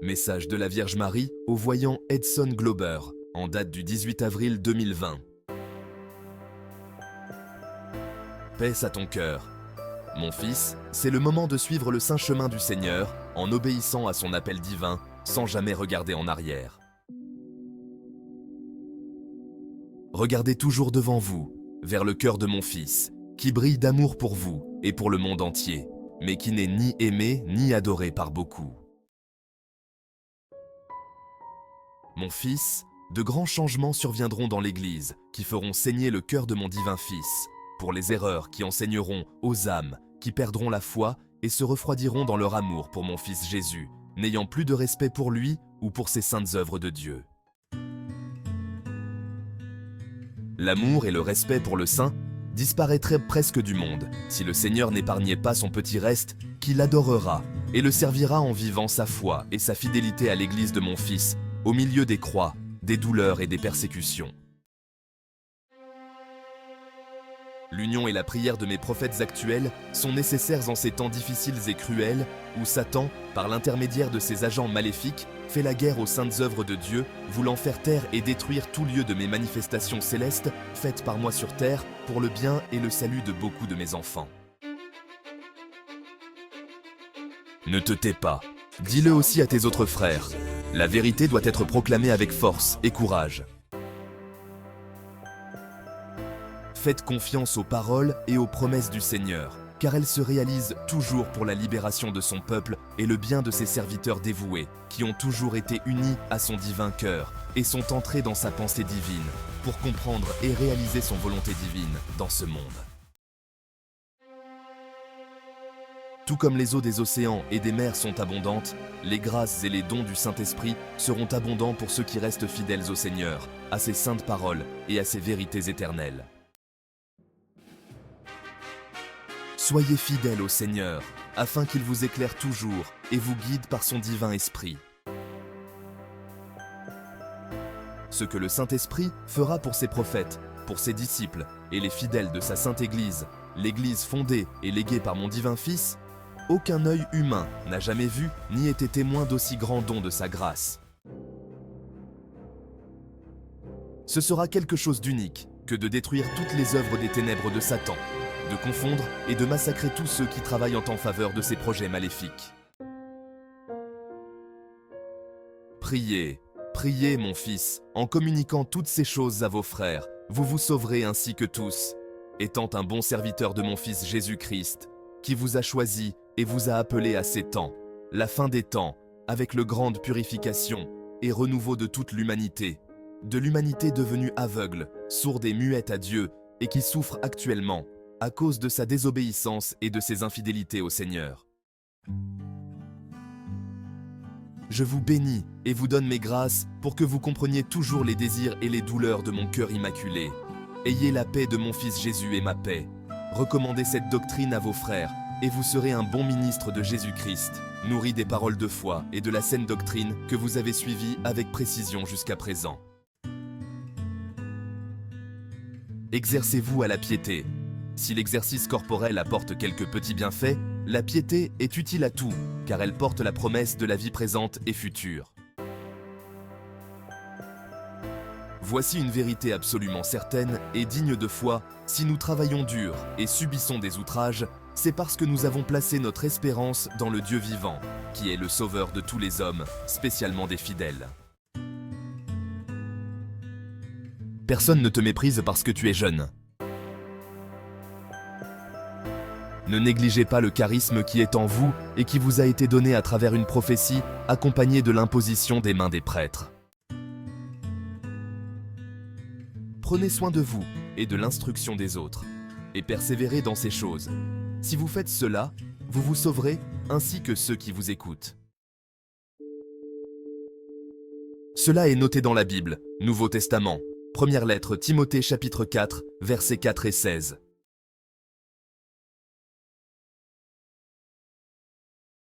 Message de la Vierge Marie au voyant Edson Glober, en date du 18 avril 2020. Paix à ton cœur. Mon fils, c'est le moment de suivre le saint chemin du Seigneur en obéissant à son appel divin sans jamais regarder en arrière. Regardez toujours devant vous, vers le cœur de mon fils, qui brille d'amour pour vous et pour le monde entier, mais qui n'est ni aimé ni adoré par beaucoup. Mon fils, de grands changements surviendront dans l'Église qui feront saigner le cœur de mon divin Fils, pour les erreurs qui enseigneront aux âmes qui perdront la foi et se refroidiront dans leur amour pour mon Fils Jésus, n'ayant plus de respect pour lui ou pour ses saintes œuvres de Dieu. L'amour et le respect pour le saint disparaîtraient presque du monde si le Seigneur n'épargnait pas son petit reste qui l'adorera et le servira en vivant sa foi et sa fidélité à l'Église de mon Fils au milieu des croix, des douleurs et des persécutions. L'union et la prière de mes prophètes actuels sont nécessaires en ces temps difficiles et cruels où Satan, par l'intermédiaire de ses agents maléfiques, fait la guerre aux saintes œuvres de Dieu, voulant faire taire et détruire tout lieu de mes manifestations célestes faites par moi sur terre pour le bien et le salut de beaucoup de mes enfants. Ne te tais pas. Dis-le aussi à tes autres frères. La vérité doit être proclamée avec force et courage. Faites confiance aux paroles et aux promesses du Seigneur, car elles se réalisent toujours pour la libération de son peuple et le bien de ses serviteurs dévoués, qui ont toujours été unis à son divin cœur et sont entrés dans sa pensée divine, pour comprendre et réaliser son volonté divine dans ce monde. Tout comme les eaux des océans et des mers sont abondantes, les grâces et les dons du Saint-Esprit seront abondants pour ceux qui restent fidèles au Seigneur, à ses saintes paroles et à ses vérités éternelles. Soyez fidèles au Seigneur, afin qu'il vous éclaire toujours et vous guide par son divin esprit. Ce que le Saint-Esprit fera pour ses prophètes, pour ses disciples et les fidèles de sa sainte Église, l'Église fondée et léguée par mon divin Fils, aucun œil humain n'a jamais vu ni été témoin d'aussi grand don de sa grâce. Ce sera quelque chose d'unique que de détruire toutes les œuvres des ténèbres de Satan, de confondre et de massacrer tous ceux qui travaillent en faveur de ses projets maléfiques. Priez, priez mon fils, en communiquant toutes ces choses à vos frères, vous vous sauverez ainsi que tous, étant un bon serviteur de mon Fils Jésus-Christ, qui vous a choisi et vous a appelé à ces temps, la fin des temps, avec le grande purification et renouveau de toute l'humanité, de l'humanité devenue aveugle, sourde et muette à Dieu, et qui souffre actuellement, à cause de sa désobéissance et de ses infidélités au Seigneur. Je vous bénis et vous donne mes grâces pour que vous compreniez toujours les désirs et les douleurs de mon cœur immaculé. Ayez la paix de mon Fils Jésus et ma paix. Recommandez cette doctrine à vos frères et vous serez un bon ministre de Jésus-Christ, nourri des paroles de foi et de la saine doctrine que vous avez suivie avec précision jusqu'à présent. Exercez-vous à la piété. Si l'exercice corporel apporte quelques petits bienfaits, la piété est utile à tout, car elle porte la promesse de la vie présente et future. Voici une vérité absolument certaine et digne de foi, si nous travaillons dur et subissons des outrages, c'est parce que nous avons placé notre espérance dans le Dieu vivant, qui est le sauveur de tous les hommes, spécialement des fidèles. Personne ne te méprise parce que tu es jeune. Ne négligez pas le charisme qui est en vous et qui vous a été donné à travers une prophétie accompagnée de l'imposition des mains des prêtres. Prenez soin de vous et de l'instruction des autres, et persévérez dans ces choses. Si vous faites cela, vous vous sauverez ainsi que ceux qui vous écoutent. Cela est noté dans la Bible, Nouveau Testament, première lettre Timothée chapitre 4, versets 4 et 16.